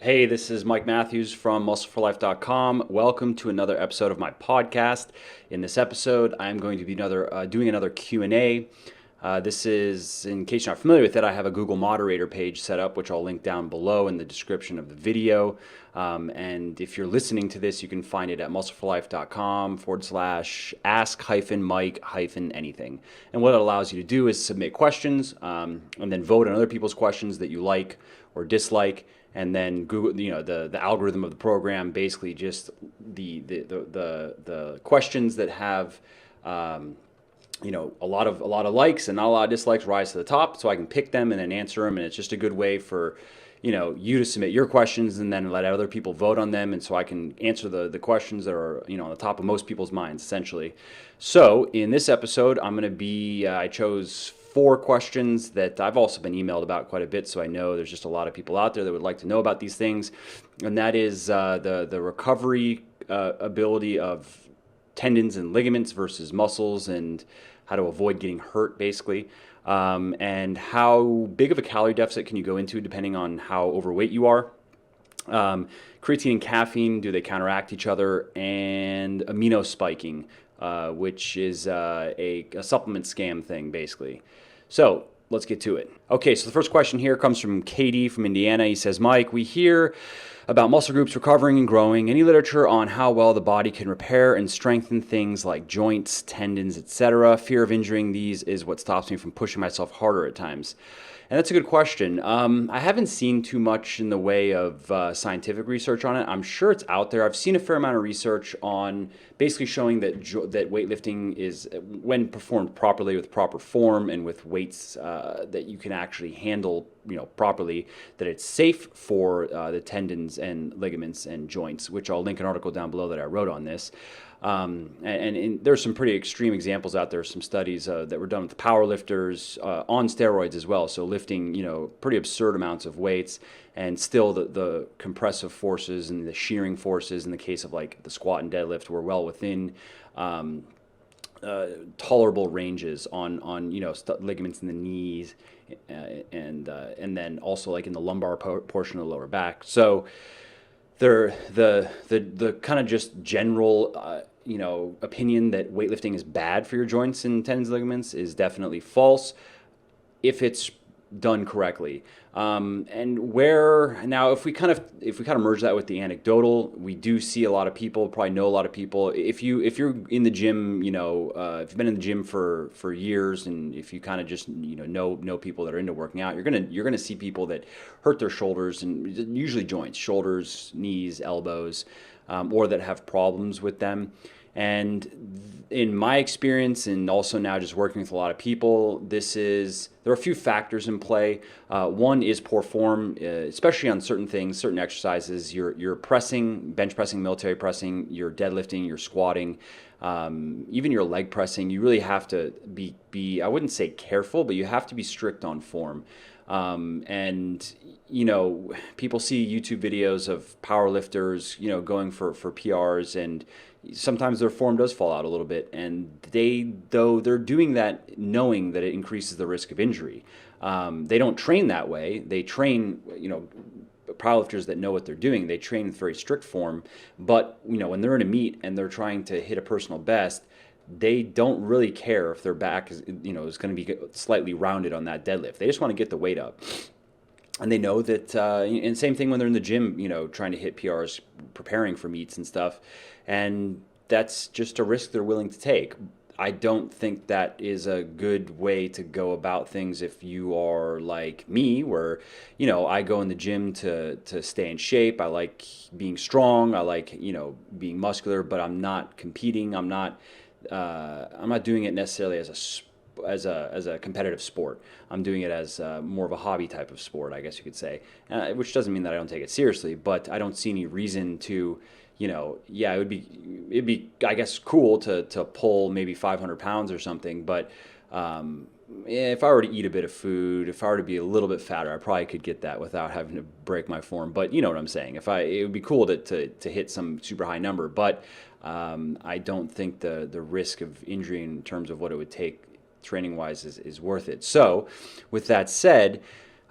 Hey, this is Mike Matthews from muscleforlife.com. Welcome to another episode of my podcast. In this episode, I'm going to be doing another Q&A. This is, in case you're not familiar with it, I have a Google moderator page set up, which I'll link down below in the description of the video. And if you're listening to this, you can find it at muscleforlife.com/ask-mike-anything. And what it allows you to do is submit questions and then vote on other people's questions that you like or dislike. And then Google, the algorithm of the program, basically just the questions that have a lot of likes and not a lot of dislikes rise to the top, so I can pick them and then answer them. And it's just a good way for you to submit your questions and then let other people vote on them, and so I can answer the questions that are on the top of most people's minds, essentially. So in this episode, I chose 4 questions that I've also been emailed about quite a bit, so I know there's just a lot of people out there that would like to know about these things. And that is the recovery ability of tendons and ligaments versus muscles, and how to avoid getting hurt, basically. And how big of a calorie deficit can you go into depending on how overweight you are. Creatine and caffeine, do they counteract each other? And amino spiking, which is a supplement scam thing, basically. So let's get to it. Okay, so the first question here comes from Katie from Indiana. He says, Mike, we hear about muscle groups recovering and growing. Any literature on how well the body can repair and strengthen things like joints, tendons, etc.? Fear of injuring these is what stops me from pushing myself harder at times. And that's a good question. I haven't seen too much in the way of scientific research on it. I'm sure it's out there. I've seen a fair amount of research on basically showing that weightlifting is, when performed properly with proper form and with weights that you can actually handle properly, that it's safe for the tendons and ligaments and joints, which I'll link an article down below that I wrote on this. And there's some pretty extreme examples out there, some studies that were done with power lifters on steroids as well. So lifting, pretty absurd amounts of weights, and still the compressive forces and the shearing forces in the case of like the squat and deadlift were well within tolerable ranges on ligaments in the knees and then also like in the lumbar portion of the lower back. So the kind of just general opinion that weightlifting is bad for your joints and tendons and ligaments is definitely false if it's done correctly. And where now, if we kind of merge that with the anecdotal, we do see a lot of people, probably know a lot of people. If you're in the gym, if you've been in the gym for years, and if you kind of just know people that are into working out, you're gonna see people that hurt their shoulders, and usually joints, shoulders, knees, elbows, or that have problems with them. And in my experience, and also now just working with a lot of people, there are a few factors in play. One is poor form, especially on certain things, certain exercises. You're pressing, bench pressing, military pressing, you're deadlifting, you're squatting, even your leg pressing. You really have to be I wouldn't say careful, but you have to be strict on form. And people see YouTube videos of power lifters, going for PRs, and sometimes their form does fall out a little bit, and they're doing that knowing that it increases the risk of injury. They don't train that way. They train, powerlifters that know what they're doing. They train with very strict form, but when they're in a meet and they're trying to hit a personal best, they don't really care if their back is going to be slightly rounded on that deadlift. They just want to get the weight up. And they know that, and same thing when they're in the gym, trying to hit PRs, preparing for meets and stuff. And that's just a risk they're willing to take. I don't think that is a good way to go about things if you are like me, where, I go in the gym to stay in shape. I like being strong. I like, being muscular, but I'm not competing. I'm not doing it necessarily as a competitive sport. I'm doing it as more of a hobby type of sport, I guess you could say, which doesn't mean that I don't take it seriously, but I don't see any reason to, it'd be, I guess, cool to pull maybe 500 pounds or something, but if I were to eat a bit of food, if I were to be a little bit fatter, I probably could get that without having to break my form. But you know what I'm saying. It would be cool to hit some super high number, but I don't think the risk of injury in terms of what it would take training wise is worth it. So with that said,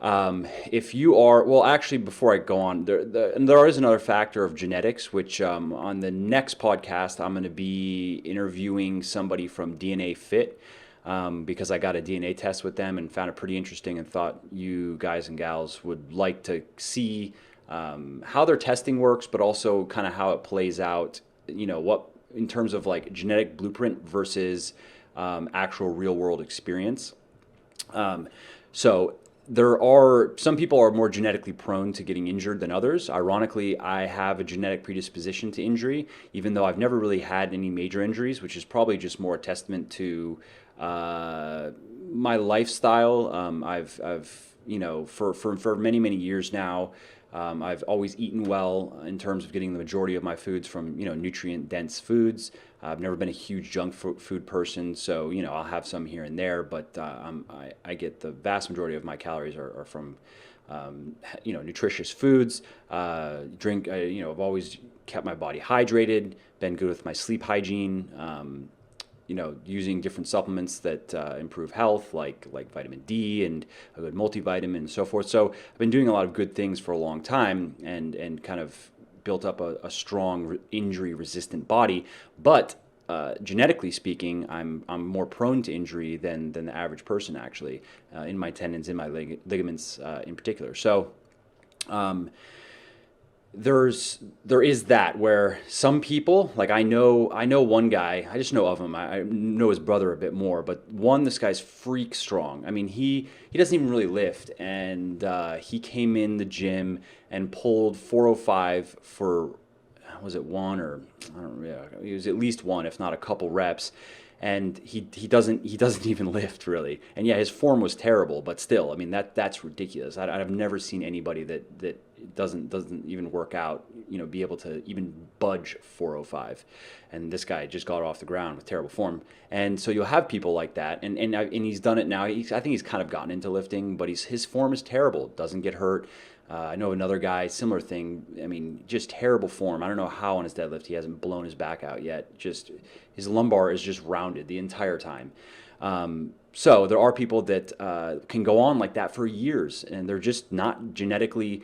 If you are, well, actually, before I go on, and there is another factor of genetics, which on the next podcast, I'm going to be interviewing somebody from DNA Fit because I got a DNA test with them and found it pretty interesting and thought you guys and gals would like to see how their testing works, but also kind of how it plays out, what in terms of like genetic blueprint versus actual real world experience. So there are some people are more genetically prone to getting injured than others. Ironically, I have a genetic predisposition to injury, even though I've never really had any major injuries, which is probably just more a testament to my lifestyle. I've for many years now. I've always eaten well in terms of getting the majority of my foods from nutrient dense foods. I've never been a huge junk food person, so I'll have some here and there, but I get the vast majority of my calories are from nutritious foods. Drink. I've always kept my body hydrated. Been good with my sleep hygiene. Using different supplements that improve health, like vitamin D and a good multivitamin and so forth. So I've been doing a lot of good things for a long time and kind of built up a strong injury-resistant body. But genetically speaking, I'm more prone to injury than the average person actually, in my tendons, in my ligaments in particular. So there is that where some people, like I know one guy, I just know of him. I know his brother a bit more, but this guy's freak strong. I mean, he doesn't even really lift, and he came in the gym and pulled 405 for, was it one or I don't know, yeah, it was at least one, if not a couple reps. And he doesn't even lift really. And yeah, his form was terrible, but still, I mean that's ridiculous. I've never seen anybody that doesn't even work out, be able to even budge 405. And this guy just got off the ground with terrible form. And so you'll have people like that, and he's done it now. I think he's kind of gotten into lifting, but his form is terrible. Doesn't get hurt. I know another guy, similar thing. I mean, just terrible form. I don't know how on his deadlift he hasn't blown his back out yet. Just his lumbar is just rounded the entire time. So there are people that can go on like that for years, and they're just not genetically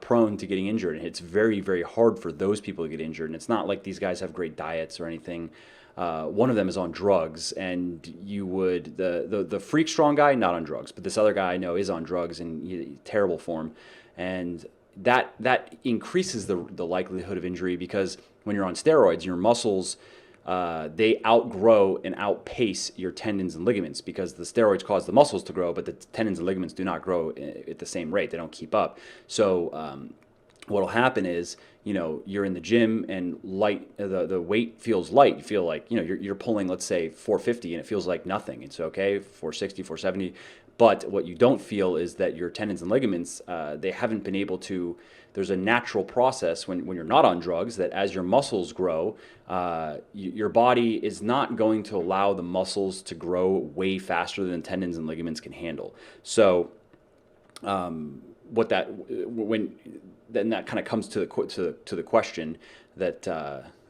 prone to getting injured. And it's very, very hard for those people to get injured. And it's not like these guys have great diets or anything. One of them is on drugs, and the freak strong guy, not on drugs, but this other guy I know is on drugs and terrible form. And that increases the likelihood of injury, because when you're on steroids, your muscles, they outgrow and outpace your tendons and ligaments, because the steroids cause the muscles to grow, but the tendons and ligaments do not grow at the same rate. They don't keep up. So what'll happen is, you're in the gym and the weight feels light. You feel like, you're pulling, let's say 450, and it feels like nothing. It's okay, 460, 470. But what you don't feel is that your tendons and ligaments, they haven't been able to, there's a natural process when you're not on drugs, that as your muscles grow, your body is not going to allow the muscles to grow way faster than tendons and ligaments can handle. So then that kind of comes to the question that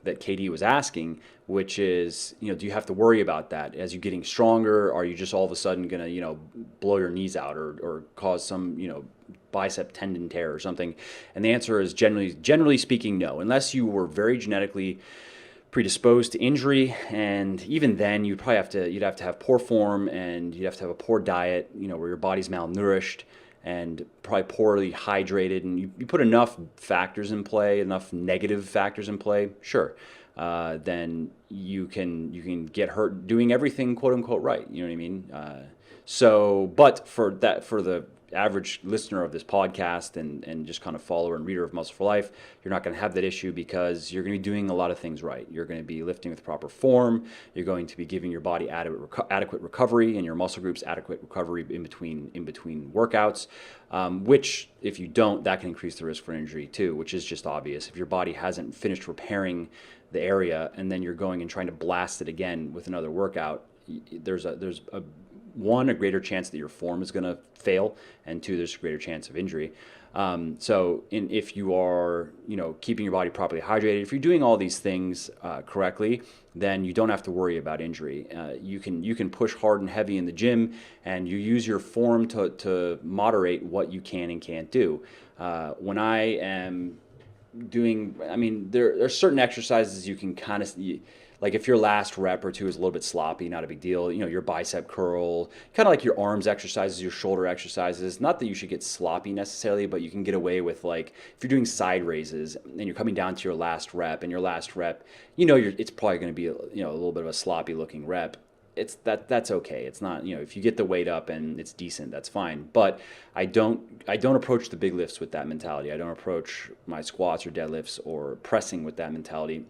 KD was asking, which is, do you have to worry about that as you're getting stronger? Are you just all of a sudden going to, blow your knees out or cause some, bicep tendon tear or something? And the answer is generally speaking, no, unless you were very genetically predisposed to injury. And even then you'd have to have poor form, and you'd have to have a poor diet, where your body's malnourished and probably poorly hydrated, and you put enough factors in play, enough negative factors in play, sure, then you can get hurt doing everything quote unquote right. You know what I mean? But for the average listener of this podcast and just kind of follower and reader of Muscle for Life, you're not going to have that issue, because you're going to be doing a lot of things right. You're going to be lifting with proper form. You're going to be giving your body adequate recovery, and your muscle groups adequate recovery in between workouts, which if you don't, that can increase the risk for injury too, which is just obvious. If your body hasn't finished repairing the area and then you're going and trying to blast it again with another workout, there's a one, a greater chance that your form is going to fail, and two, there's a greater chance of injury. If you are, keeping your body properly hydrated, if you're doing all these things correctly, then you don't have to worry about injury. You can push hard and heavy in the gym, and you use your form to moderate what you can and can't do. When I am doing, there are certain exercises you can kind of, like if your last rep or two is a little bit sloppy, not a big deal. Your bicep curl, kind of like your arms exercises, your shoulder exercises. Not that you should get sloppy necessarily, but you can get away with, like, if you're doing side raises and you're coming down to your last rep, and your last rep, it's probably going to be a little bit of a sloppy looking rep. That's okay. It's not, if you get the weight up and it's decent, that's fine. But I don't approach the big lifts with that mentality. I don't approach my squats or deadlifts or pressing with that mentality.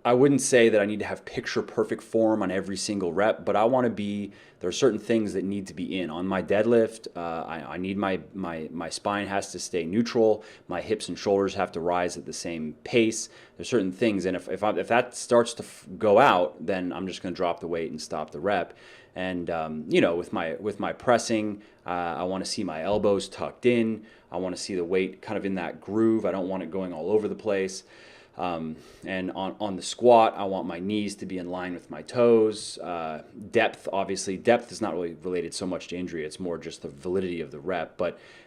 I wouldn't say that I need to have picture perfect form on every single rep, but I want to be, there are certain things that need to be in. On my deadlift, I need my spine has to stay neutral. My hips and shoulders have to rise at the same pace. There's certain things, and if that starts to go out, then I'm just going to drop the weight and stop the rep. And with my pressing, I want to see my elbows tucked in. I want to see the weight kind of in that groove. I don't want it going all over the place. And on the squat, I want my knees to be in line with my toes. Depth, obviously, depth is not really related so much to injury. It's more just the validity of the rep.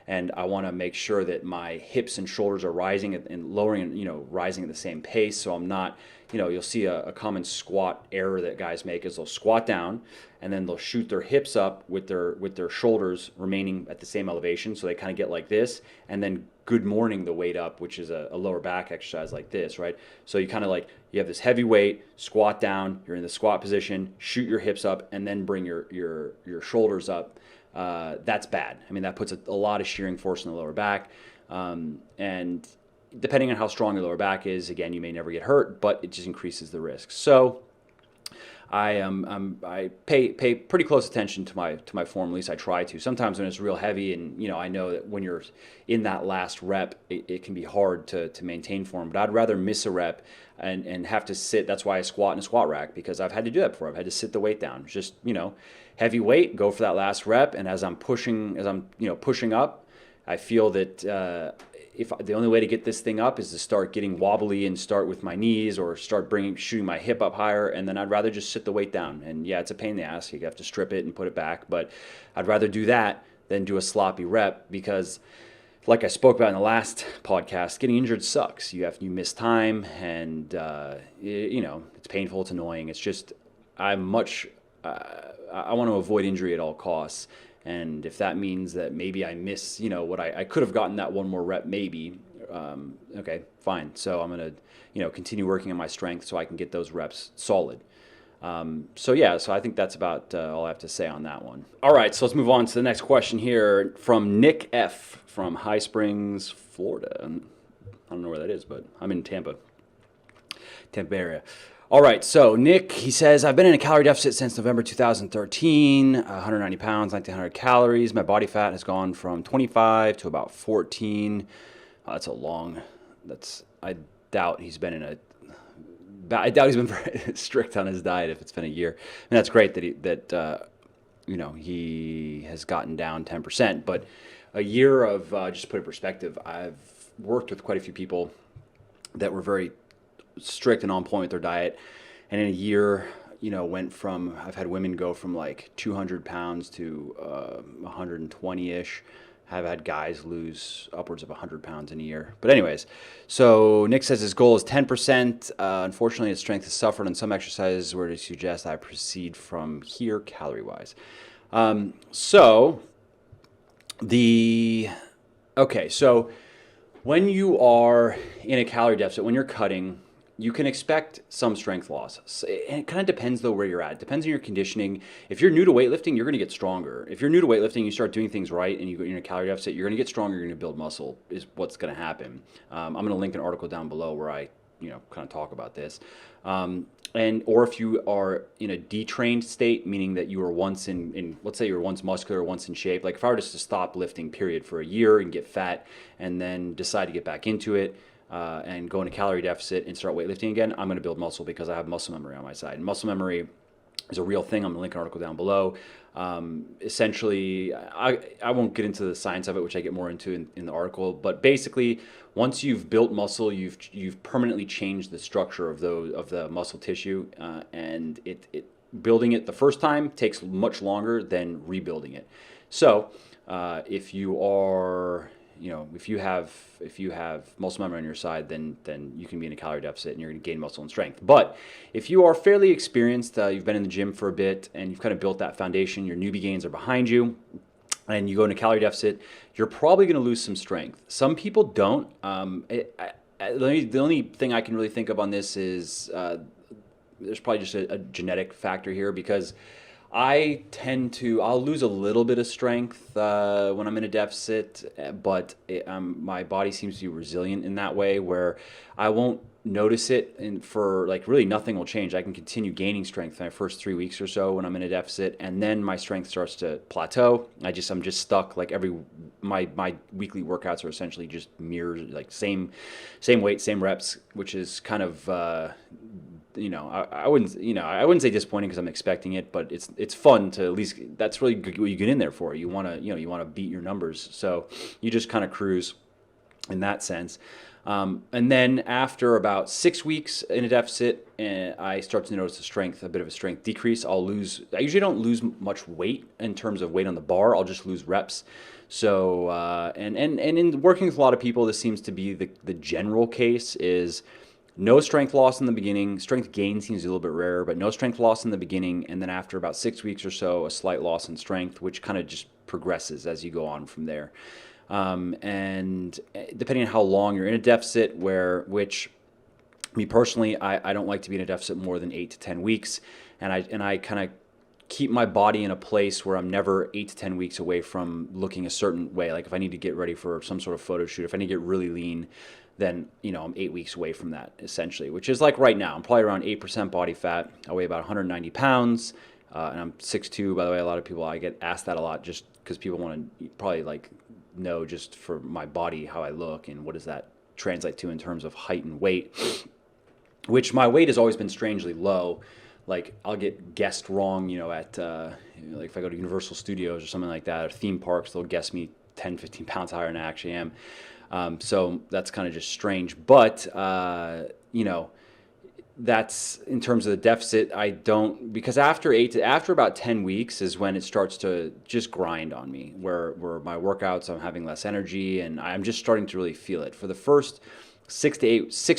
And I want to make sure that my hips and shoulders are rising and lowering, rising at the same pace. So I'm not, you'll see a common squat error that guys make is they'll squat down and then they'll shoot their hips up with their shoulders remaining at the same elevation. So they kind of get like this, and then good morning the weight up, which is a lower back exercise like this, right? So you kind of you have this heavy weight, squat down, you're in the squat position, shoot your hips up, and then bring your shoulders up. That's bad. That puts a lot of shearing force in the lower back. And depending on how strong your lower back is, again, you may never get hurt, but it just increases the risk. So I pay pretty close attention to my form. At least I try to. Sometimes when it's real heavy, and I know that when you're in that last rep, it can be hard to maintain form. But I'd rather miss a rep and have to sit. That's why I squat in a squat rack, because I've had to do that before. I've had to sit the weight down. Just heavy weight, go for that last rep, and as I'm pushing up, I feel that if the only way to get this thing up is to start getting wobbly and start with my knees, or start shooting my hip up higher, and then I'd rather just sit the weight down. And yeah, it's a pain in the ass. You have to strip it and put it back, but I'd rather do that than do a sloppy rep, because like I spoke about in the last podcast, getting injured sucks. You miss time, and it's painful, it's annoying. It's just I want to avoid injury at all costs. And if that means that maybe I miss, what I could have gotten that one more rep, maybe, okay, fine. So I'm going to, continue working on my strength so I can get those reps solid. So I think that's about all I have to say on that one. All right, so let's move on to the next question here from Nick F. from High Springs, Florida. I don't know where that is, but I'm in Tampa area. All right, so Nick, he says, I've been in a calorie deficit since November 2013, 190 pounds, 1,900 calories. My body fat has gone from 25 to about 14. I doubt he's been very strict on his diet if it's been a year. And that's great that he has gotten down 10%. But a year of, just to put it in perspective, I've worked with quite a few people that were very strict and on point with their diet, and in a year, I've had women go from like 200 pounds to 120-ish. I've had guys lose upwards of 100 pounds in a year. But anyways, so Nick says his goal is 10%. Unfortunately, his strength has suffered on some exercises where to suggest I proceed from here calorie-wise. So when you are in a calorie deficit, when you're cutting, you can expect some strength loss. And it kind of depends, though, where you're at. It depends on your conditioning. If you're new to weightlifting, you're going to get stronger. If you're new to weightlifting, you start doing things right, and you're in a calorie deficit, you're going to get stronger, you're going to build muscle, is what's going to happen. I'm going to link an article down below where I kind of talk about this. Or if you are in a detrained state, meaning that you were once in let's say you were once muscular, once in shape. Like if I were just to stop lifting, period, for a year and get fat, and then decide to get back into it, and go into calorie deficit and start weightlifting again, I'm going to build muscle because I have muscle memory on my side. And muscle memory is a real thing. I'm going to link an article down below. Essentially, I won't get into the science of it, which I get more into in the article. But basically, once you've built muscle, you've permanently changed the structure of the muscle tissue, and it building it the first time takes much longer than rebuilding it. So, if you are if you have muscle memory on your side, then you can be in a calorie deficit and you're going to gain muscle and strength. But if you are fairly experienced, you've been in the gym for a bit and you've kind of built that foundation, your newbie gains are behind you, and you go into calorie deficit, you're probably going to lose some strength. Some people don't. The only thing I can really think of on this is there's probably just a genetic factor here, because I'll lose a little bit of strength when I'm in a deficit, but my body seems to be resilient in that way where I won't notice it, and for like really nothing will change. I can continue gaining strength in my first 3 weeks or so when I'm in a deficit, and then my strength starts to plateau. I'm just stuck. Like my weekly workouts are essentially just mirrors, like same weight, same reps, which is kind of I wouldn't say disappointing because I'm expecting it, but it's fun to at least, that's really what you get in there for. You want to beat your numbers, so you just kind of cruise in that sense. And then after about 6 weeks in a deficit, I start to notice a bit of a strength decrease. I usually don't lose much weight in terms of weight on the bar. I'll just lose reps. So and in working with a lot of people, this seems to be the general case is no strength loss in the beginning. Strength gain seems a little bit rarer, but no strength loss in the beginning. And then after about 6 weeks or so, a slight loss in strength, which kind of just progresses as you go on from there. And depending on how long you're in a deficit, which me personally, I don't like to be in a deficit more than 8 to 10 weeks. And I kind of keep my body in a place where I'm never 8 to 10 weeks away from looking a certain way. Like if I need to get ready for some sort of photo shoot, if I need to get really lean, then I'm 8 weeks away from that essentially, which is like right now. I'm probably around 8% body fat. I weigh about 190 pounds, and I'm 6'2". By the way, a lot of people, I get asked that a lot just because people want to probably like know just for my body how I look and what does that translate to in terms of height and weight, which my weight has always been strangely low. Like I'll get guessed wrong, at like if I go to Universal Studios or something like that, or theme parks, they'll guess me 10, 15 pounds higher than I actually am. So that's kind of just strange. But, that's in terms of the deficit. I don't, because after about 10 weeks is when it starts to just grind on me, where my workouts, I'm having less energy and I'm just starting to really feel it. For the first 6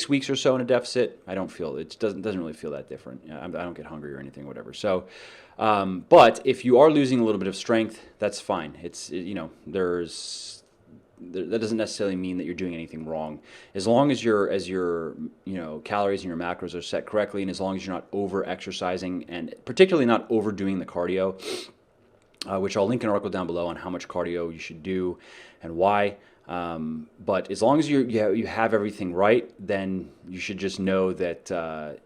weeks or so in a deficit, I don't feel it. It doesn't really feel that different. I don't get hungry or anything, whatever. So, but if you are losing a little bit of strength, that's fine. That doesn't necessarily mean that you're doing anything wrong, as long as your calories and your macros are set correctly, and as long as you're not over exercising and particularly not overdoing the cardio, which I'll link an article down below on how much cardio you should do and why. But as long as you have everything right, then you should just know that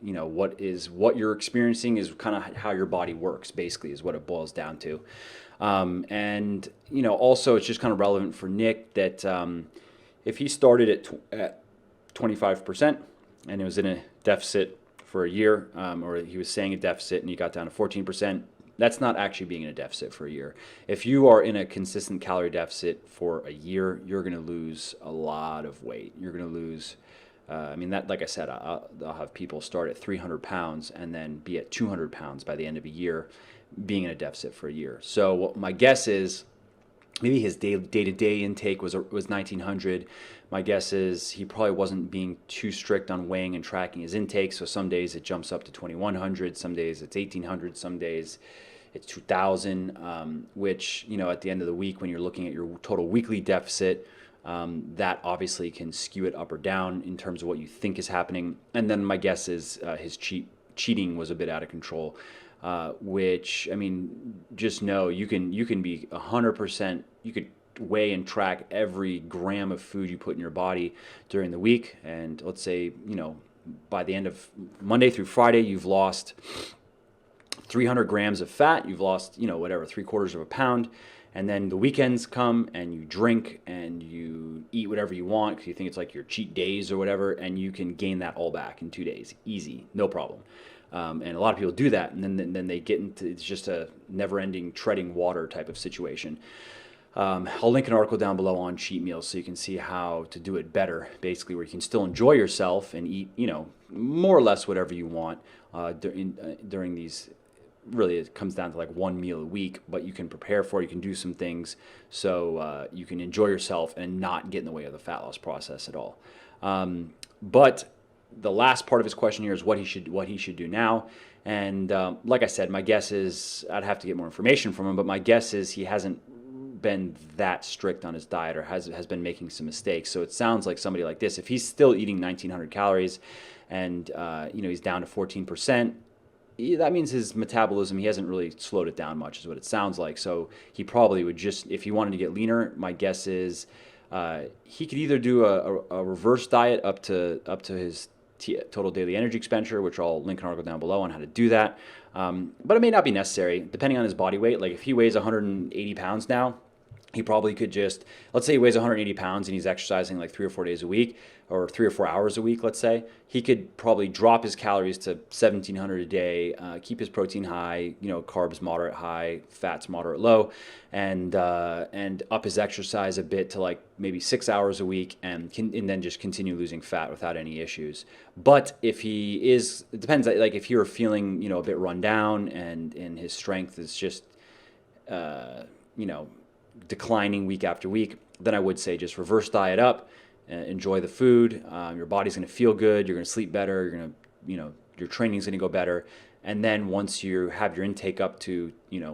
what you're experiencing is kind of how your body works. Basically, is what it boils down to. And also it's just kind of relevant for Nick that if he started at 25% and he was in a deficit for a year, or he was saying a deficit and he got down to 14%. That's not actually being in a deficit for a year. If you are in a consistent calorie deficit for a year, you're going to lose a lot of weight. You're going to lose, like I said, I'll have people start at 300 pounds and then be at 200 pounds by the end of a year, being in a deficit for a year. So what my guess is, maybe his day-to-day intake was 1,900. My guess is he probably wasn't being too strict on weighing and tracking his intake. So some days it jumps up to 2,100, some days it's 1,800, some days it's 2,000. Which at the end of the week, when you're looking at your total weekly deficit, that obviously can skew it up or down in terms of what you think is happening. And then my guess is his cheating was a bit out of control. Which, just know you can be 100%, you could weigh and track every gram of food you put in your body during the week. And let's say, by the end of Monday through Friday, you've lost 300 grams of fat, you've lost, 3/4 of a pound. and then the weekends come and you drink and you eat whatever you want because you think it's like your cheat days or whatever, and you can gain that all back in 2 days, easy, no problem. And a lot of people do that, and then they get into, it's just a never-ending treading water type of situation. I'll link an article down below on cheat meals so you can see how to do it better, basically, where you can still enjoy yourself and eat, more or less whatever you want during these. Really, it comes down to like one meal a week, but you can prepare for it. You can do some things so you can enjoy yourself and not get in the way of the fat loss process at all. But the last part of his question here is what he should do now. And like I said, my guess is I'd have to get more information from him, but my guess is he hasn't been that strict on his diet or has been making some mistakes. So it sounds like somebody like this, if he's still eating 1,900 calories and he's down to 14%, that means his metabolism, he hasn't really slowed it down much, is what it sounds like. So he probably would just, if he wanted to get leaner, my guess is he could either do a reverse diet up to his total daily energy expenditure, which I'll link an article down below on how to do that. But it may not be necessary, depending on his body weight. Like if he weighs 180 pounds now, he probably could just, let's say he weighs 180 pounds and he's exercising like 3 or 4 days a week or 3 or 4 hours a week, let's say. He could probably drop his calories to 1,700 a day, keep his protein high, carbs moderate high, fats moderate low, and up his exercise a bit to like maybe 6 hours a week and then just continue losing fat without any issues. But if he is, it depends, like if you're feeling, a bit run down and his strength is just, declining week after week, then I would say just reverse diet up, enjoy the food. Your body's going to feel good. You're going to sleep better. You're going to, your training's going to go better. And then once you have your intake up to,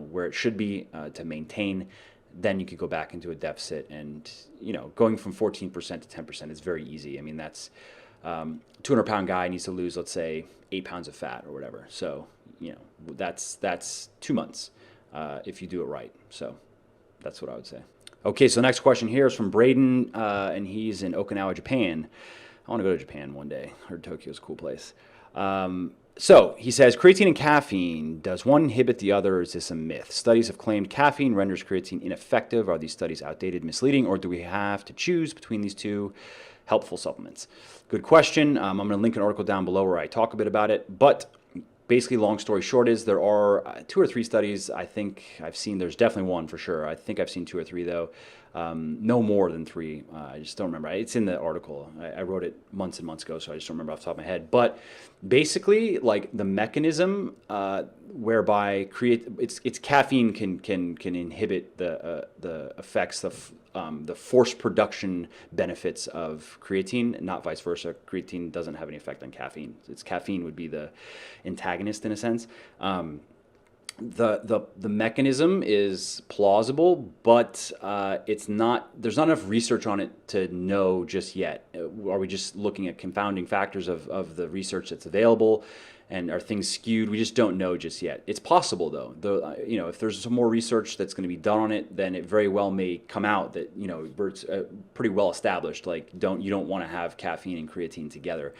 where it should be to maintain, then you could go back into a deficit. And, going from 14% to 10% is very easy. I mean, that's 200-pound guy needs to lose, let's say, 8 pounds of fat or whatever. So, that's 2 months if you do it right. So that's what I would say. Okay, so next question here is from Braden, and he's in Okinawa, Japan. I want to go to Japan one day. I heard Tokyo's a cool place. So he says, creatine and caffeine, does one inhibit the other, or is this a myth? Studies have claimed caffeine renders creatine ineffective. Are these studies outdated, misleading, or do we have to choose between these two helpful supplements? Good question. I'm going to link an article down below where I talk a bit about it, but basically, long story short is there are 2 or 3 studies I think I've seen. There's definitely one for sure. I think I've seen 2 or 3 though. No more than 3. I just don't remember. It's in the article. I wrote it months and months ago, so I just don't remember off the top of my head. But basically, like the mechanism whereby it's caffeine can inhibit the effects of the force production benefits of creatine, not vice versa. Creatine doesn't have any effect on caffeine. It's caffeine would be the antagonist in a sense. The mechanism is plausible, but it's not. There's not enough research on it to know just yet. Are we just looking at confounding factors of the research that's available, and are things skewed? We just don't know just yet. It's possible though. If there's some more research that's going to be done on it, then it very well may come out that it's pretty well established. Like you don't want to have caffeine and creatine together.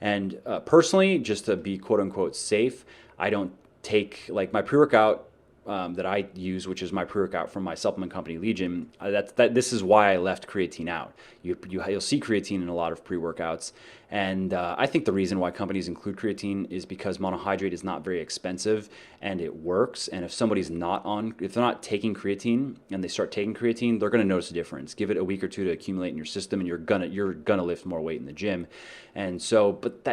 And personally, just to be quote unquote safe, I don't take like my pre-workout that I use, which is my pre-workout from my supplement company Legion. This is why I left creatine out. You'll see creatine in a lot of pre-workouts, and I think the reason why companies include creatine is because monohydrate is not very expensive and it works. And if somebody's if they're not taking creatine and they start taking creatine, they're going to notice a difference. Give it a week or 2 to accumulate in your system, and you're gonna lift more weight in the gym. And so, but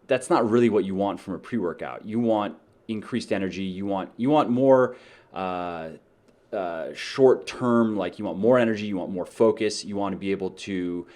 that's not really what you want from a pre-workout. You want increased energy. You want more short term, like you want more energy, you want more focus, you want to be able to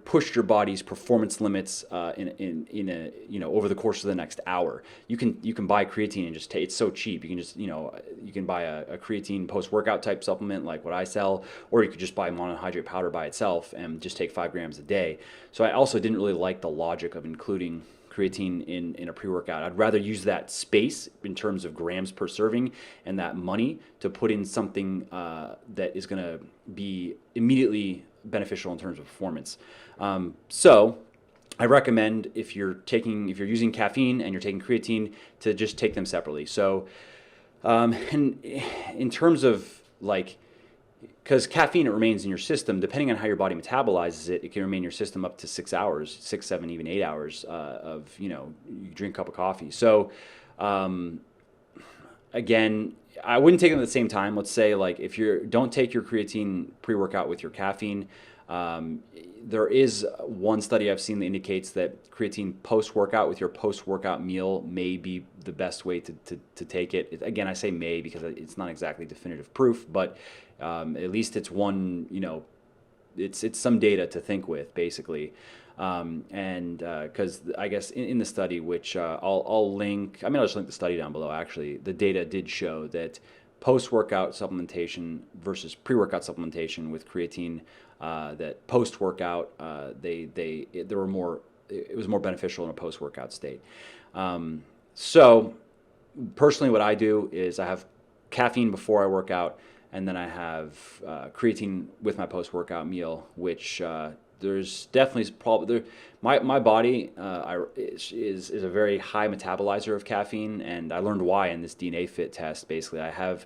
push your body's performance limits in over the course of the next hour. You can buy creatine and just take, it's so cheap. You can just you can buy a creatine post-workout type supplement like what I sell, or you could just buy monohydrate powder by itself and just take 5 grams a day. So I also didn't really like the logic of including creatine in a pre-workout. I'd rather use that space in terms of grams per serving and that money to put in something that is going to be immediately beneficial in terms of performance. So I recommend if you're using caffeine and you're taking creatine to just take them separately. So and in terms of like because caffeine, it remains in your system. Depending on how your body metabolizes it, it can remain in your system up to 6 hours, 6, 7, even 8 hours of, you drink a cup of coffee. So, um, again, I wouldn't take them at the same time. Let's say, like, if you don't take your creatine pre-workout with your caffeine. Um, there is one study I've seen that indicates that creatine post-workout with your post-workout meal may be the best way to take it. Again, I say may because it's not exactly definitive proof, but at least it's one, it's some data to think with, basically. And because I guess in the study, which I'll link, I mean, I'll just link the study down below, actually, the data did show that post-workout supplementation versus pre-workout supplementation with creatine, that post-workout, there were more, it was more beneficial in a post-workout state. So personally, what I do is I have caffeine before I work out, and then I have creatine with my post-workout meal, which there's definitely probably there. My body is a very high metabolizer of caffeine, and I learned why in this DNA Fit test. Basically, I have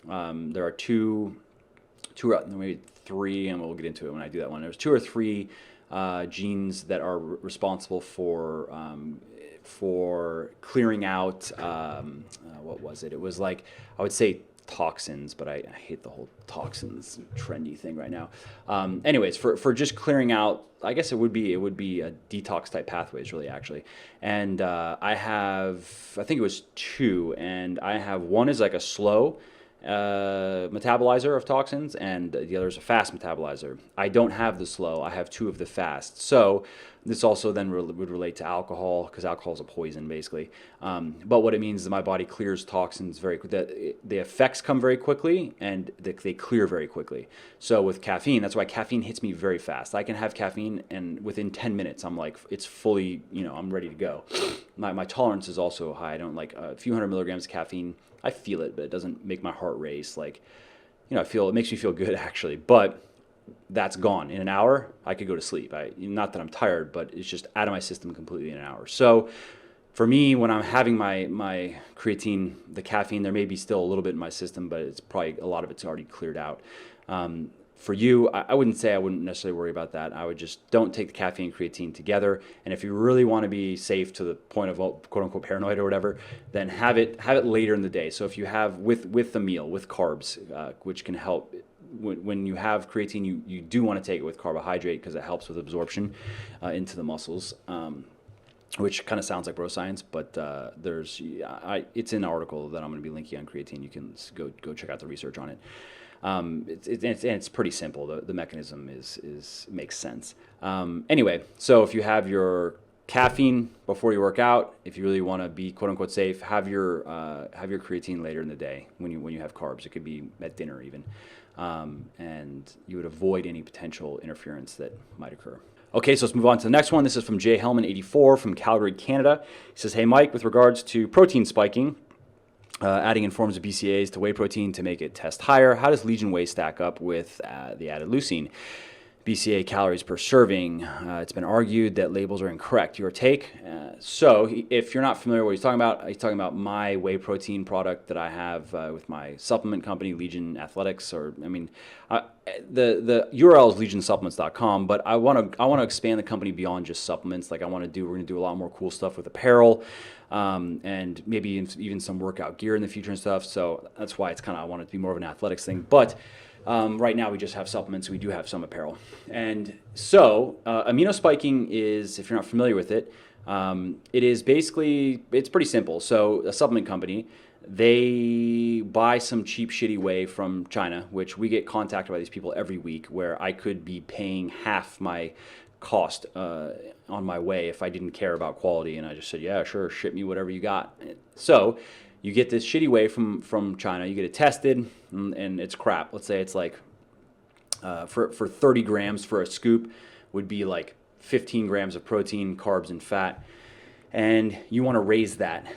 there are two, maybe three, and we'll get into it when I do that one. There's 2 or 3 genes that are responsible for clearing out what was it? It was like, I would say toxins, but I hate the whole toxins trendy thing right now. Anyways, for just clearing out, I guess it would be a detox type pathways, really, actually. And I think it was 2, and I have one is like a slow metabolizer of toxins, and the other is a fast metabolizer. I don't have the slow. I have 2 of the fast. So this also then would relate to alcohol, because alcohol is a poison, basically. But what it means is that my body clears toxins very quickly. The effects come very quickly, and they clear very quickly. So with caffeine, that's why caffeine hits me very fast. I can have caffeine, and within 10 minutes, I'm like, it's fully, I'm ready to go. My tolerance is also high. I don't like a few hundred milligrams of caffeine. I feel it, but it doesn't make my heart race. Like, it makes me feel good, actually. But that's gone. In an hour, I could go to sleep. Not that I'm tired, but it's just out of my system completely in an hour. So for me, when I'm having my creatine, the caffeine, there may be still a little bit in my system, but it's probably a lot of it's already cleared out. For you, I wouldn't necessarily worry about that. I would just don't take the caffeine and creatine together. And if you really want to be safe to the point of quote unquote paranoid or whatever, then have it later in the day. So if you have with the meal, with carbs, which can help. When you have creatine, you do want to take it with carbohydrate, because it helps with absorption into the muscles, which kind of sounds like bro science, but it's in an article that I'm going to be linking on creatine. You can go check out the research on it. It's pretty simple. The mechanism makes sense. Anyway, so if you have your caffeine before you work out, if you really want to be quote unquote safe, have your creatine later in the day when you have carbs. It could be at dinner even, and you would avoid any potential interference that might occur. Okay, so let's move on to the next one. This is from Jay Hellman 84 from Calorie, Canada. He says, "Hey Mike, with regards to protein spiking, adding in forms of BCAAs to whey protein to make it test higher, how does Legion Whey stack up with the added leucine? BCAA calories per serving. It's been argued that labels are incorrect. Your take?" So if you're not familiar with what he's talking about my whey protein product that I have with my supplement company, Legion Athletics, the URL is legionsupplements.com, but I want to expand the company beyond just supplements. Like we're going to do a lot more cool stuff with apparel, and maybe even some workout gear in the future and stuff. So that's why I want it to be more of an athletics thing. But right now we just have supplements. We do have some apparel. And so amino spiking is, if you're not familiar with it, it is basically, it's pretty simple. So a supplement company, they buy some cheap, shitty whey from China, which we get contacted by these people every week, where I could be paying half my cost on my whey if I didn't care about quality. And I just said, yeah, sure, ship me whatever you got. So you get this shitty whey from China, you get it tested, and it's crap. Let's say it's like, for 30 grams for a scoop would be like 15 grams of protein, carbs, and fat. And you want to raise that,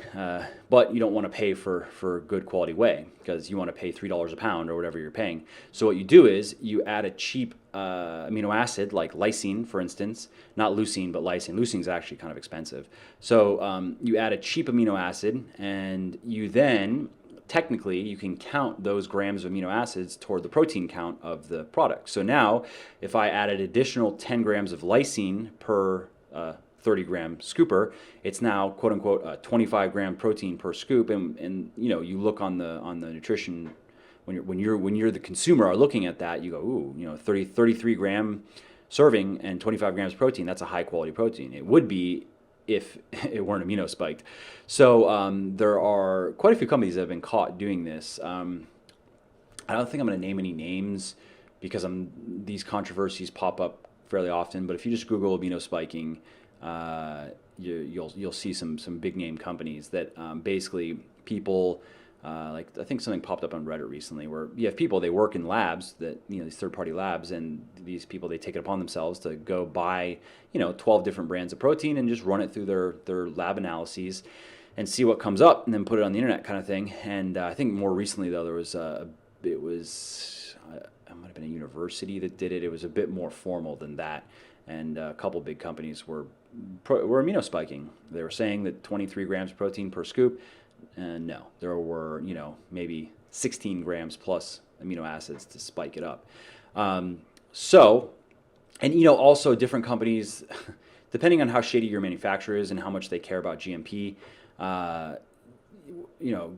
but you don't want to pay for good quality whey, because you want to pay $3 a pound or whatever you're paying. So what you do is you add a cheap amino acid like lysine, for instance, not leucine, but lysine. Leucine is actually kind of expensive. So you add a cheap amino acid, and you then technically you can count those grams of amino acids toward the protein count of the product. So now if I added additional 10 grams of lysine per 30 gram scooper, it's now quote unquote 25 gram protein per scoop. And you look on the nutrition when you're the consumer are looking at that, you go, ooh, 33 gram serving and 25 grams of protein, that's a high quality protein. It would be if it weren't amino spiked. So there are quite a few companies that have been caught doing this. I don't think I'm going to name any names because these controversies pop up fairly often. But if you just Google amino spiking, you'll see some big name companies that basically people. Like I think something popped up on Reddit recently where you have people, they work in labs that, these third-party labs, and these people, they take it upon themselves to go buy, 12 different brands of protein and just run it through their lab analyses and see what comes up and then put it on the internet kind of thing. And I think more recently though, there was it might have been a university that did it. It was a bit more formal than that. And a couple big companies were amino spiking. They were saying that 23 grams of protein per scoop. And no, there were, maybe 16 grams plus amino acids to spike it up. Also different companies, depending on how shady your manufacturer is and how much they care about GMP,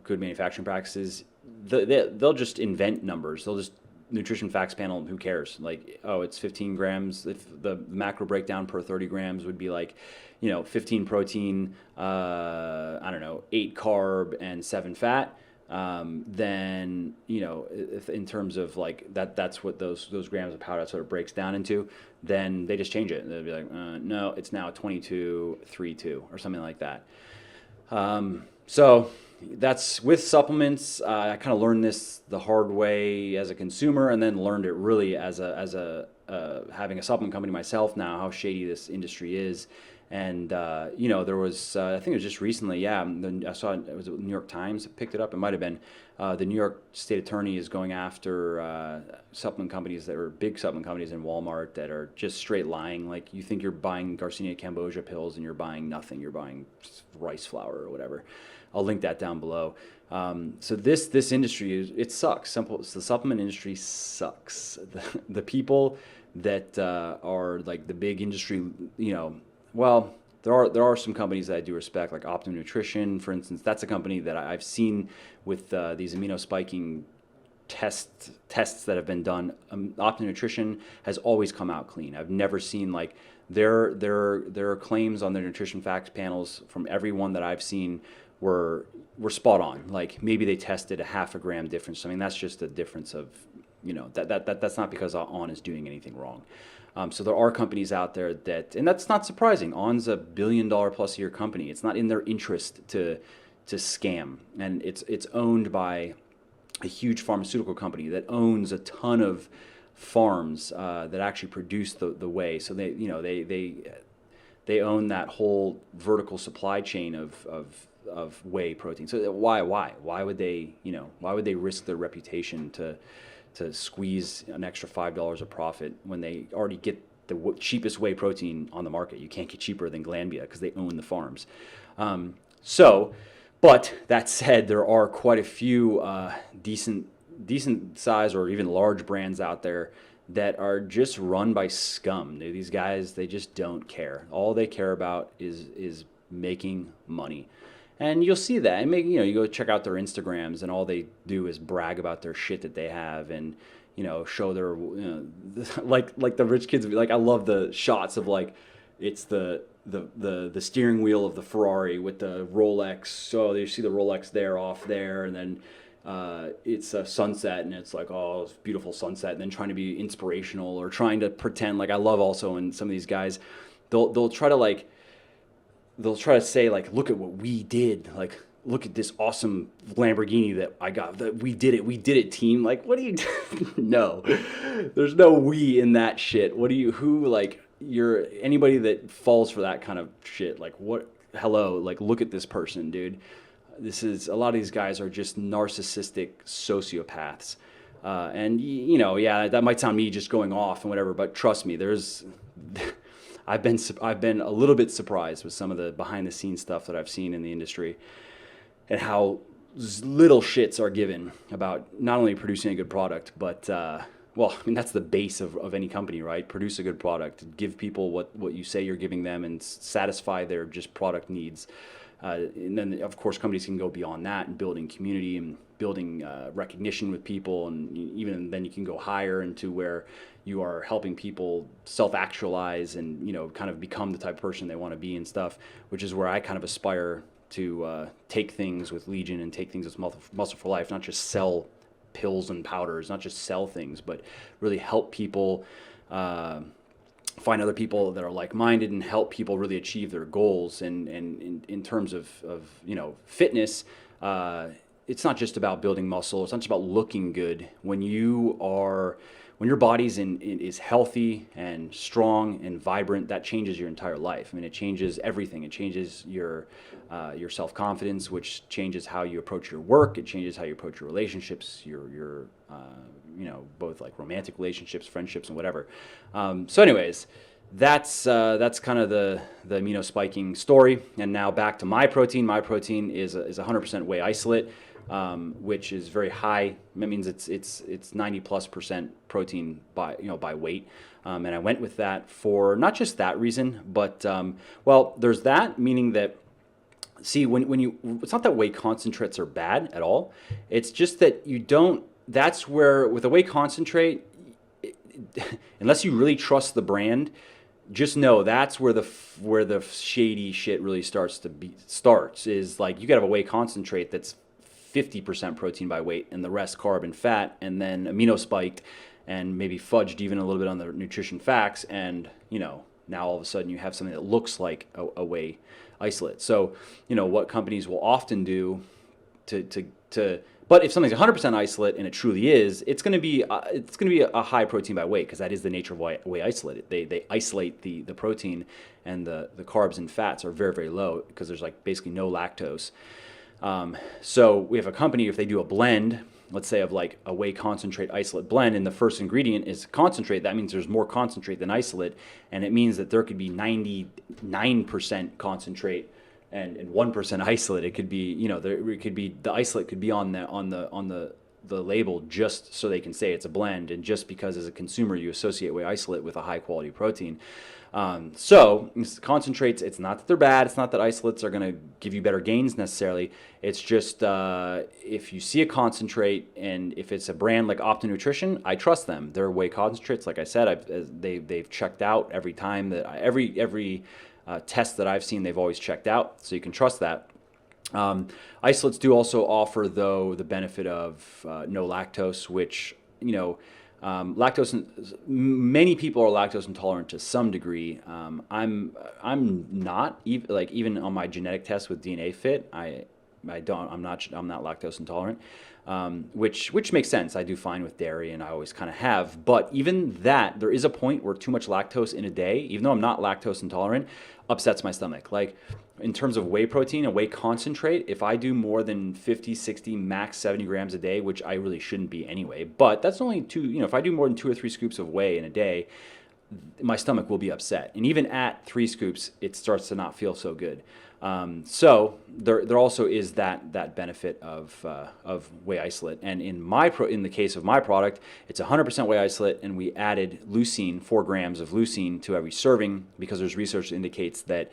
good manufacturing practices, they'll just invent numbers. They'll just nutrition facts panel, who cares? Like, oh, it's 15 grams. If the macro breakdown per 30 grams would be like, 15 protein, 8 carb and 7 fat, then, if in terms of like that's what those grams of powder sort of breaks down into, then they just change it. They'll be like, no, it's now 22.32 or something like that. So that's with supplements. I kind of learned this the hard way as a consumer, and then learned it really as having a supplement company myself now, how shady this industry is. And there was I think it was just recently, I saw it was the New York Times that picked it up. It might have been the New York State Attorney is going after supplement companies that are big supplement companies in Walmart that are just straight lying. Like, you think you're buying Garcinia Cambogia pills and you're buying nothing. You're buying rice flour or whatever. I'll link that down below. So this industry it sucks. The supplement industry sucks. The people that are like the big industry, well, there are some companies that I do respect, like Optimum Nutrition, for instance. That's a company that I've seen with these amino spiking tests that have been done. Optimum Nutrition has always come out clean. I've never seen like their claims on their nutrition facts panels from everyone that I've seen were spot on. Like, maybe they tested a half a gram difference. I mean, that's just a difference of, that's not because On is doing anything wrong. So there are companies out there that, and that's not surprising. On's $1 billion plus a year company. It's not in their interest to scam, and it's owned by a huge pharmaceutical company that owns a ton of farms that actually produce the whey. So they own that whole vertical supply chain of whey protein. So why would they risk their reputation to squeeze an extra $5 of profit when they already get the cheapest whey protein on the market? You can't get cheaper than Glanbia because they own the farms. But that said, there are quite a few decent size or even large brands out there that are just run by scum. These guys, they just don't care. All they care about is making money. And you'll see that. And you go check out their Instagrams, and all they do is brag about their shit that they have, and show their like the rich kids. Like, I love the shots of like it's the steering wheel of the Ferrari with the Rolex. So you see the Rolex there off there, and then it's a sunset, and it's like, oh, it's a beautiful sunset, and then trying to be inspirational or trying to pretend. Like, I love also when some of these guys, they'll try to say, like, look at what we did. Like, look at this awesome Lamborghini that I got. We did it, team. Like, what do you No, there's no we in that shit. You're anybody that falls for that kind of shit. Like, what? Hello, like, look at this person, dude. A lot of these guys are just narcissistic sociopaths. And that might sound me just going off and whatever, but trust me, I've been a little bit surprised with some of the behind the scenes stuff that I've seen in the industry, and how little shits are given about not only producing a good product, but well, I mean that's the base of any company, right? Produce a good product, give people what you say you're giving them, and satisfy their just product needs. And then, of course, companies can go beyond that and building community and building recognition with people, and even then you can go higher into where you are helping people self-actualize and kind of become the type of person they want to be and stuff, which is where I kind of aspire to take things with Legion and take things with Muscle for Life, not just sell pills and powders, not just sell things, but really help people find other people that are like-minded and help people really achieve their goals. And in terms of fitness, it's not just about building muscle. It's not just about looking good. When your body's is healthy and strong and vibrant, that changes your entire life. I mean, it changes everything. It changes your self-confidence, which changes how you approach your work. It changes how you approach your relationships, your both like romantic relationships, friendships, and whatever. So anyways, that's kind of the amino spiking story. And now back to my protein. My protein is 100% whey isolate, which is very high. That means it's 90+% protein by weight. And I went with that for not just that reason, but well, there's that, meaning that, see, it's not that whey concentrates are bad at all. It's just that that's where with a whey concentrate, unless you really trust the brand, just know that's where the shady shit really starts is like you gotta have a whey concentrate that's 50% protein by weight and the rest carb and fat, and then amino spiked and maybe fudged even a little bit on the nutrition facts, and now all of a sudden you have something that looks like a whey isolate. So what companies will often do but if something's 100% isolate, and it truly is, it's going to be a high protein by weight, because that is the nature of whey isolate. They isolate the protein, and the carbs and fats are very, very low because there's like basically no lactose. So we have a company, if they do a blend, let's say of like a whey concentrate isolate blend, and the first ingredient is concentrate, that means there's more concentrate than isolate, and it means that there could be 99% concentrate and 1% isolate. It could be, it could be the isolate could be on the label just so they can say it's a blend, and just because as a consumer you associate whey isolate with a high quality protein. So concentrates, it's not that they're bad, it's not that isolates are going to give you better gains necessarily. It's just if you see a concentrate, and if it's a brand like Opti Nutrition, I trust them. Their whey concentrates, like I said, they've checked out every time that every test that I've seen, they've always checked out, so you can trust that. Isolates do also offer, though, the benefit of no lactose, which many people are lactose intolerant to some degree. I'm not, even on my genetic test with DNA Fit, I'm not lactose intolerant, which makes sense. I do fine with dairy, and I always kind of have. But even that, there is a point where too much lactose in a day, even though I'm not lactose intolerant, upsets my stomach. Like in terms of whey protein and whey concentrate, if I do more than 50, 60, max 70 grams a day, which I really shouldn't be anyway, but that's only if I do more than 2 or 3 scoops of whey in a day, my stomach will be upset. And even at 3 scoops, it starts to not feel so good. So there also is that benefit of whey isolate. And in the case of my product, it's 100% whey isolate, and we added leucine, 4 grams of leucine to every serving, because there's research that indicates that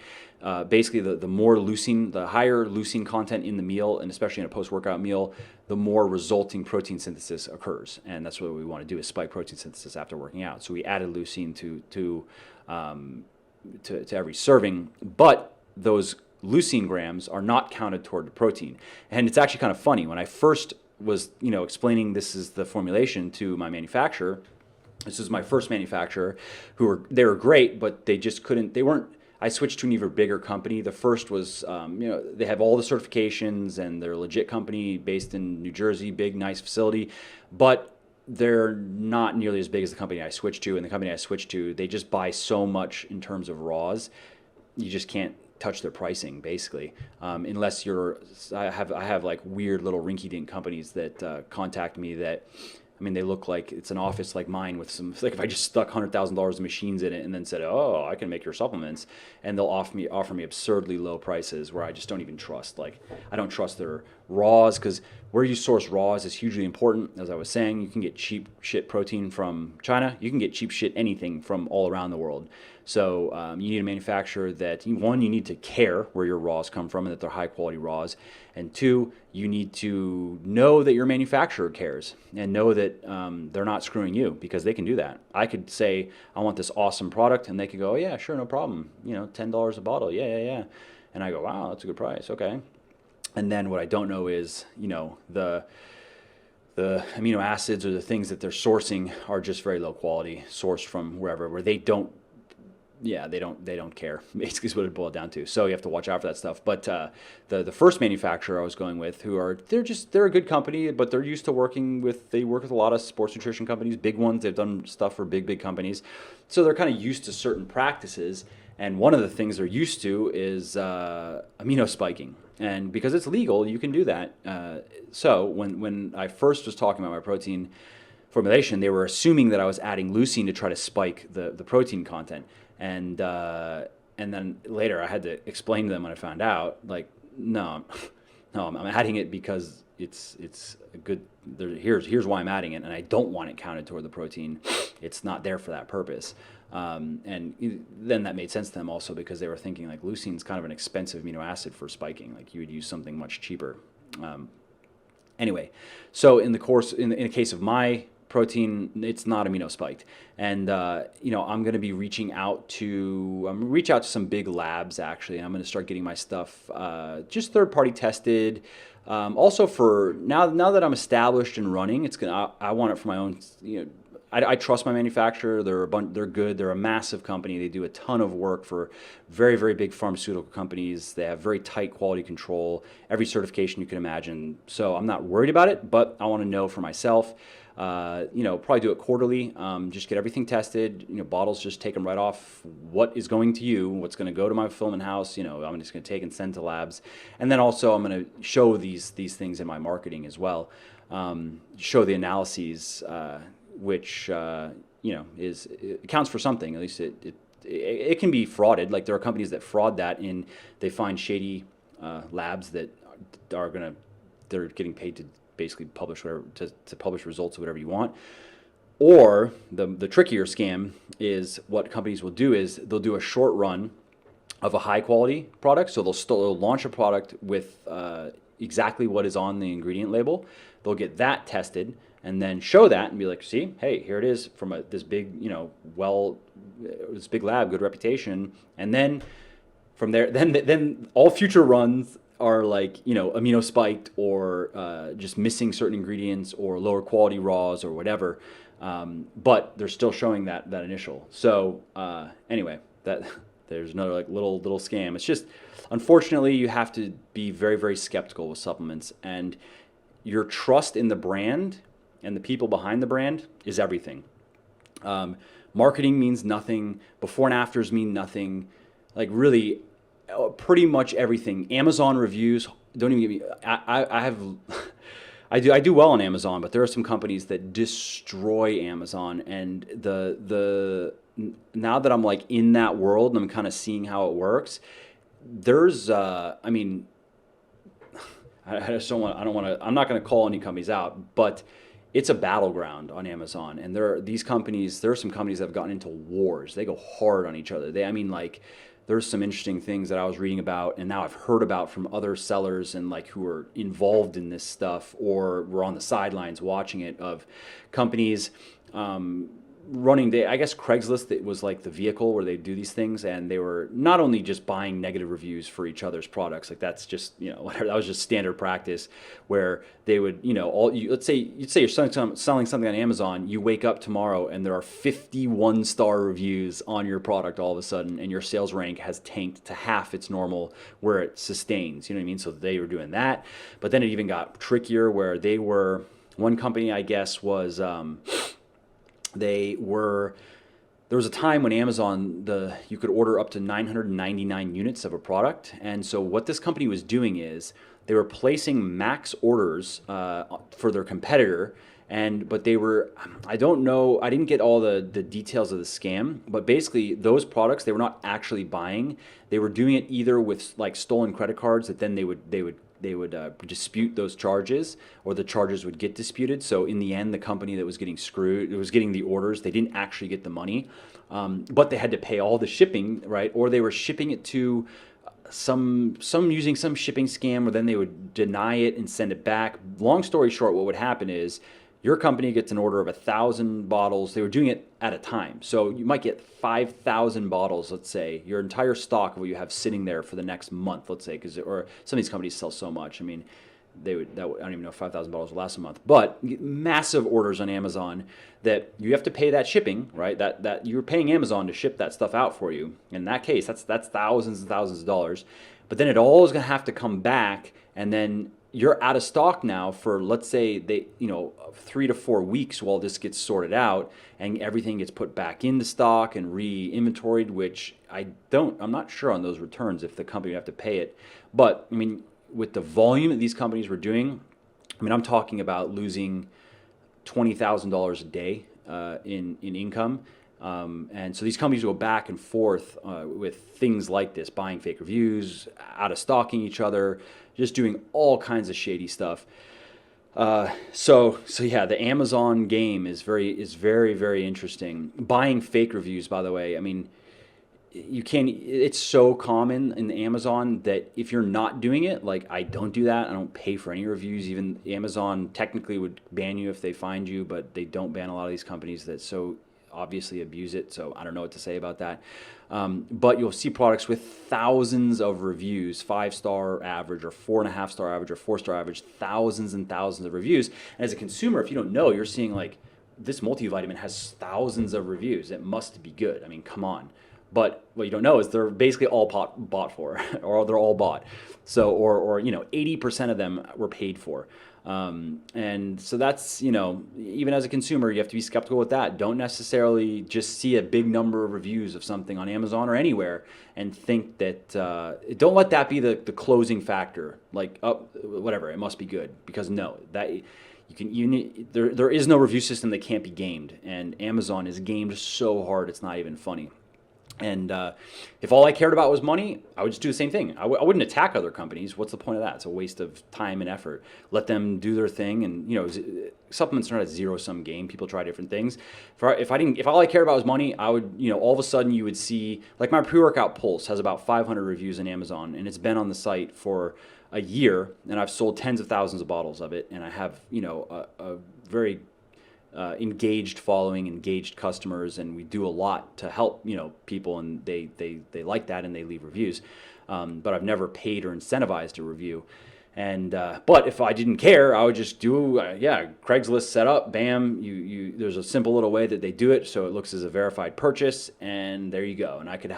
basically the more leucine, the higher leucine content in the meal, and especially in a post-workout meal, the more resulting protein synthesis occurs. And that's what we want to do, is spike protein synthesis after working out. So we added leucine to every serving, but those leucine grams are not counted toward the protein. And it's actually kind of funny. When I first was, explaining this is the formulation to my manufacturer, this is my first manufacturer, they were great, but they just couldn't, I switched to an even bigger company. The first was, they have all the certifications, and they're a legit company based in New Jersey, big, nice facility, but they're not nearly as big as the company I switched to. And the company I switched to, they just buy so much in terms of raws, you just can't touch their pricing, basically, unless I have like weird little rinky-dink companies that contact me that I mean, they look like it's an office like mine with some, like if I just stuck $100,000 of machines in it and then said, oh, I can make your supplements, and they'll offer me absurdly low prices where I just don't even trust. Like, I don't trust their raws, because where you source raws is hugely important. As I was saying, you can get cheap shit protein from China. You can get cheap shit anything from all around the world. So you need a manufacturer that, one, you need to care where your raws come from and that they're high quality raws. And two, you need to know that your manufacturer cares and know that they're not screwing you, because they can do that. I could say, I want this awesome product, and they could go, oh, yeah, sure, no problem. $10 a bottle. Yeah, yeah, yeah. And I go, wow, that's a good price. Okay. And then what I don't know is, the amino acids or the things that they're sourcing are just very low quality, sourced from wherever, where they don't care, basically is what it boiled down to. So you have to watch out for that stuff. But the first manufacturer I was going with, they're a good company, but they're used to they work with a lot of sports nutrition companies, big ones. They've done stuff for big companies. So they're kind of used to certain practices. And one of the things they're used to is amino spiking. And because it's legal, you can do that. So when I first was talking about my protein formulation, they were assuming that I was adding leucine to try to spike the protein content. And then later I had to explain to them when I found out, like, no, I'm adding it because it's a good. Here's why I'm adding it, and I don't want it counted toward the protein. It's not there for that purpose. And then that made sense to them also, because they were thinking like leucine's kind of an expensive amino acid for spiking. Like you would use something much cheaper. Anyway, so in the case of my protein, it's not amino spiked, and I'm going to be reaching out to some big labs actually, and I'm going to start getting my stuff just third party tested. Also, for now that I'm established and running, I want it for my own. I trust my manufacturer. They're good. They're a massive company. They do a ton of work for very, very big pharmaceutical companies. They have very tight quality control, every certification you can imagine. So I'm not worried about it, but I want to know for myself. Probably do it quarterly. Just get everything tested. Bottles, just take them right off what is going to you, what's going to go to my fulfillment house. I'm just going to take and send to labs. And then also I'm going to show these things in my marketing as well. Show the analyses, which it counts for something. At least it can be frauded. Like there are companies that fraud that, and they find shady labs that they're getting paid to basically publish whatever, to publish results of whatever you want. Or the trickier scam is what companies will do is they'll do a short run of a high quality product. So they'll launch a product with exactly what is on the ingredient label. They'll get that tested and then show that and be like, see, hey, here it is from this big, this big lab, good reputation. And then from there, then all future runs are like, amino spiked or just missing certain ingredients or lower quality raws or whatever. But they're still showing that initial. So anyway, there's another like little scam. It's just, unfortunately, you have to be very, very skeptical with supplements, and your trust in the brand and the people behind the brand is everything. Marketing means nothing. Before and afters mean nothing. Like really, pretty much everything. Amazon reviews, don't even get me. I do well on Amazon, but there are some companies that destroy Amazon. And now that I'm like in that world and I'm kind of seeing how it works, there's I'm not going to call any companies out, but it's a battleground on Amazon. And there are some companies that have gotten into wars. They go hard on each other. There's some interesting things that I was reading about, and now I've heard about from other sellers and like who are involved in this stuff or were on the sidelines watching it, of companies running. I guess Craigslist, it was like the vehicle where they do these things, and they were not only just buying negative reviews for each other's products, like that's just whatever, that was just standard practice, where they would let's say you're selling something on Amazon, you wake up tomorrow and there are 51 star reviews on your product all of a sudden, and your sales rank has tanked to half its normal where it sustains. You know what I mean? So they were doing that, but then it even got trickier where one company, I guess, was there was a time when Amazon, you could order up to 999 units of a product. And so what this company was doing is they were placing max orders for their competitor, but they were, I don't know, I didn't get all the details of the scam, but basically those products they were not actually buying. They were doing it either with like stolen credit cards that then they would dispute those charges, or the charges would get disputed. So in the end, the company that was getting screwed, it was getting the orders, they didn't actually get the money, but they had to pay all the shipping, right? Or they were shipping it to some using some shipping scam, or then they would deny it and send it back. Long story short, what would happen is your company gets an order of 1,000 bottles. They were doing it at a time. So you might get 5,000 bottles, let's say, your entire stock of what you have sitting there for the next month, let's say, or some of these companies sell so much. I mean, I don't even know if 5,000 bottles will last a month, but massive orders on Amazon that you have to pay that shipping, right? That you're paying Amazon to ship that stuff out for you. In that case, that's thousands and thousands of dollars. But then it all is going to have to come back, and then you're out of stock now for, let's say, 3 to 4 weeks while this gets sorted out and everything gets put back into stock and re-inventoried, which I'm not sure on those returns if the company would have to pay it. But I mean, with the volume that these companies were doing, I mean, I'm talking about losing $20,000 a day in income. And so these companies go back and forth with things like this, buying fake reviews, out of stocking each other, just doing all kinds of shady stuff. So yeah, the Amazon game is very, very interesting. Buying fake reviews, by the way, I mean, it's so common in Amazon that if you're not doing it, like I don't do that, I don't pay for any reviews. Even Amazon technically would ban you if they find you, but they don't ban a lot of these companies that so obviously abuse it. So I don't know what to say about that. But you'll see products with thousands of reviews, 5-star average or 4.5-star average or 4-star average, thousands and thousands of reviews. And as a consumer, if you don't know, you're seeing like this multivitamin has thousands of reviews. It must be good. I mean, come on. But what you don't know is they're basically all bought for, or they're all bought. So, or 80% of them were paid for. And so that's, even as a consumer, you have to be skeptical with that. Don't necessarily just see a big number of reviews of something on Amazon or anywhere and think that, don't let that be the closing factor. Like, oh, whatever, it must be good. Because no, there is no review system that can't be gamed. And Amazon is gamed so hard, it's not even funny. And if all I cared about was money, I would just do the same thing. I wouldn't attack other companies. What's the point of that? It's a waste of time and effort. Let them do their thing. And supplements are not a zero-sum game. People try different things. If all I cared about was money, I would, all of a sudden you would see, like my pre-workout Pulse has about 500 reviews on Amazon, and it's been on the site for a year, and I've sold tens of thousands of bottles of it, and I have, a very engaged following, engaged customers, and we do a lot to help people, and they like that and they leave reviews. But I've never paid or incentivized a review. And but if I didn't care, I would just do Craigslist set up, bam. There's a simple little way that they do it, so it looks as a verified purchase, and there you go. And I could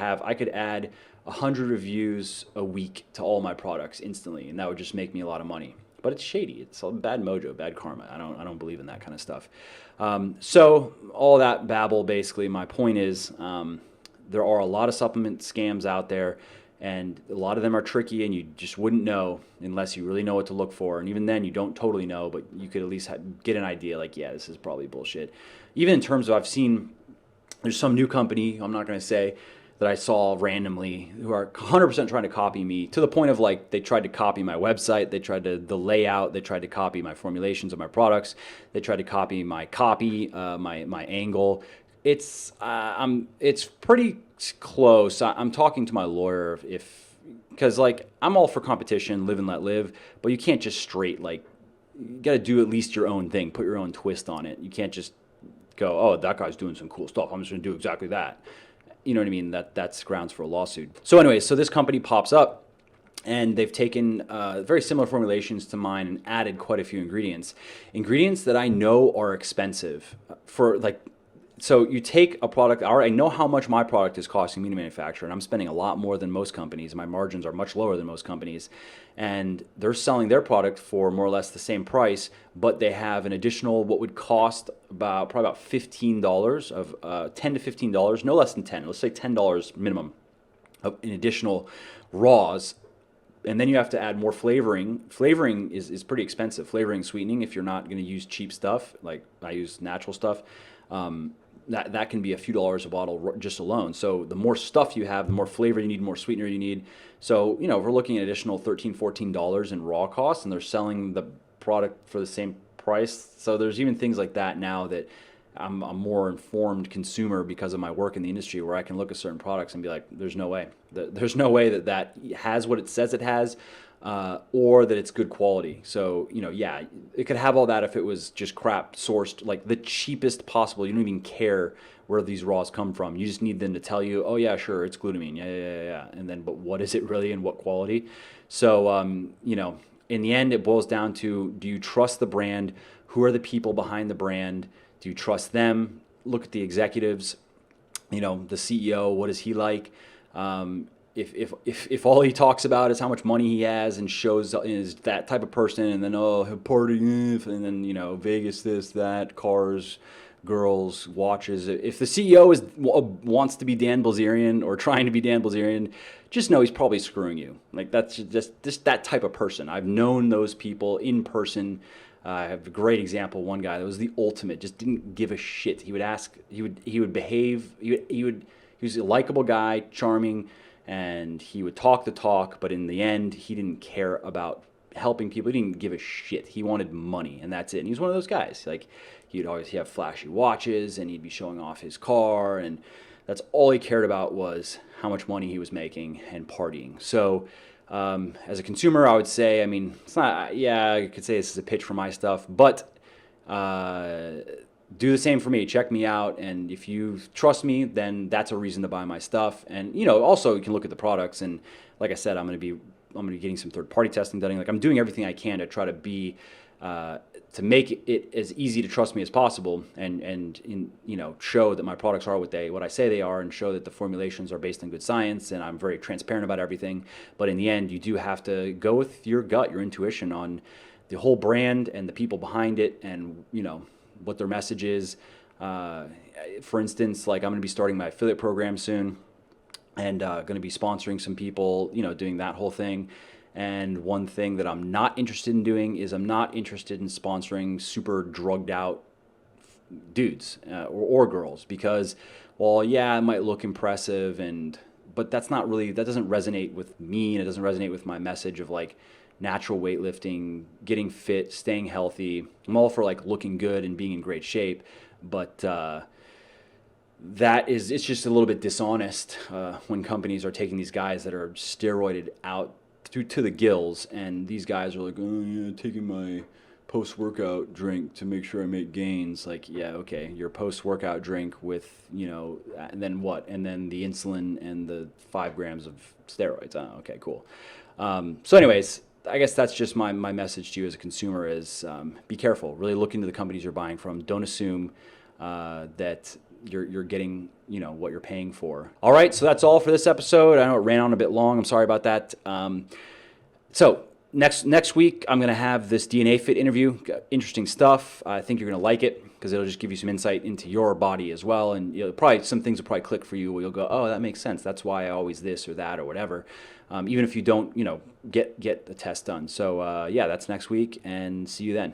add 100 reviews a week to all my products instantly, and that would just make me a lot of money. But it's shady. It's all bad mojo, bad karma. I don't believe in that kind of stuff. So all that babble, basically, my point is there are a lot of supplement scams out there, and a lot of them are tricky, and you just wouldn't know unless you really know what to look for. And even then, you don't totally know, but you could at least get an idea. Like, yeah, this is probably bullshit. Even in terms of, I've seen there's some new company, I'm not going to say, that I saw randomly who are 100% trying to copy me, to the point of like they tried to copy my website, they tried to the layout, they tried to copy my formulations of my products, they tried to copy my copy, my angle. It's pretty close. I'm talking to my lawyer because like I'm all for competition, live and let live, but you can't just straight like you got to do at least your own thing, put your own twist on it. You can't just go, oh, that guy's doing some cool stuff, I'm just going to do exactly that. You know what I mean? That's grounds for a lawsuit. So anyway, so this company pops up, and they've taken very similar formulations to mine and added quite a few ingredients that I know are expensive for like. So you take a product, I know how much my product is costing me to manufacture, and I'm spending a lot more than most companies. My margins are much lower than most companies, and they're selling their product for more or less the same price, but they have an additional what would cost probably about $15 of $10 to $15, no less than 10. Let's say $10 minimum of an additional raws And then you have to add more flavoring. Flavoring is pretty expensive. Flavoring, sweetening, if you're not going to use cheap stuff, like I use natural stuff, that can be a few dollars a bottle just alone. So the more stuff you have, the more flavor you need, more sweetener you need. So, if we're looking at additional $13, $14 in raw costs, and they're selling the product for the same price. So there's even things like that now that I'm a more informed consumer because of my work in the industry, where I can look at certain products and be like, there's no way. There's no way that has what it says it has, or that it's good quality. So, yeah, it could have all that if it was just crap sourced, like the cheapest possible. You don't even care where these raws come from. You just need them to tell you, oh, yeah, sure, it's glutamine. Yeah. And then, but what is it really and what quality? So, in the end, it boils down to, do you trust the brand? Who are the people behind the brand? Do you trust them? Look at the executives, the CEO, what is he like? If all he talks about is how much money he has and shows is that type of person, and then, party, and then, Vegas, this, that, cars, girls, watches. If the CEO wants to be Dan Bilzerian or trying to be Dan Bilzerian, just know he's probably screwing you. Like, that's just that type of person. I've known those people in person. I have a great example. One guy that was the ultimate, just didn't give a shit. He would behave. He was a likable guy, charming, and he would talk the talk. But in the end, he didn't care about helping people. He didn't give a shit. He wanted money, and that's it. And he was one of those guys. Like, he'd always have flashy watches, and he'd be showing off his car, and that's all he cared about was how much money he was making and partying. So. As a consumer, I would say, it's not, yeah, I could say this is a pitch for my stuff, but do the same for me. Check me out, and if you trust me, then that's a reason to buy my stuff. And also you can look at the products, and like I said, I'm going to be getting some third-party testing done. Like, I'm doing everything I can to try to be to make it as easy to trust me as possible, and show that my products are what I say they are, and show that the formulations are based on good science, and I'm very transparent about everything. But in the end, you do have to go with your gut, your intuition on the whole brand and the people behind it, and what their message is. For instance, like, I'm going to be starting my affiliate program soon, and going to be sponsoring some people, doing that whole thing. And one thing that I'm not interested in doing is I'm not interested in sponsoring super drugged out dudes or girls, because, well, yeah, it might look impressive, but that doesn't resonate with me, and it doesn't resonate with my message of like natural weightlifting, getting fit, staying healthy. I'm all for like looking good and being in great shape, but it's just a little bit dishonest when companies are taking these guys that are steroided out to the gills, and these guys are like, oh yeah, taking my post-workout drink to make sure I make gains. Like, yeah, okay, your post-workout drink with, and then what? And then the insulin and the 5 grams of steroids. Oh, okay, cool. So anyways, I guess that's just my message to you as a consumer is be careful. Really look into the companies you're buying from. Don't assume that you're getting what you're paying for. All right, so that's all for this episode. I know it ran on a bit long. I'm sorry about that. So next week I'm going to have this DNA Fit interview. Interesting stuff. I think you're going to like it because it'll just give you some insight into your body as well, and probably some things will probably click for you where you'll go, oh, that makes sense. That's why I always this or that or whatever. Even if you don't get the test done. So yeah, that's next week, and see you then.